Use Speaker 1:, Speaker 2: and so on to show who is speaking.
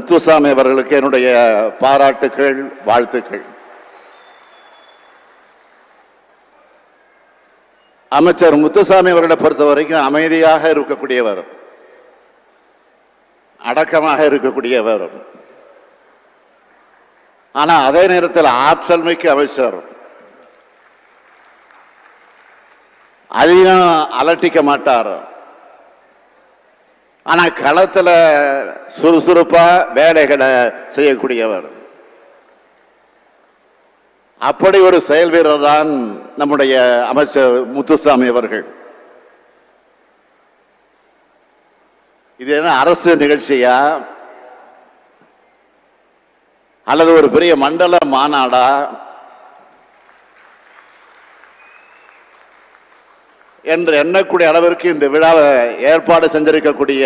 Speaker 1: முத்துசாமி அவர்களுக்கு என்னுடைய பாராட்டுக்கள், வாழ்த்துக்கள். அமைச்சர் முத்துசாமி அவர்களை பொறுத்த வரைக்கும் அமைதியாக இருக்கக்கூடியவர், அடக்கமாக இருக்கக்கூடியவர். ஆனா அதே நேரத்தில் ஆற்றல் மிக்க அமைச்சர். அதிகம் அலட்டிக்க மாட்டார். ஆனா களத்துல சுறுசுறுப்பா வேலைகளை செய்யக்கூடியவர். அப்படி ஒரு செயல் வீரர் தான் நம்முடைய அமைச்சர் முத்துசாமி அவர்கள். இது என்ன அரசு நிகழ்ச்சியா அல்லது ஒரு பெரிய மண்டல மாநாடா என்று எண்ணக்கூடிய அளவிற்கு இந்த விழாவை ஏற்பாடு செஞ்சிருக்கக்கூடிய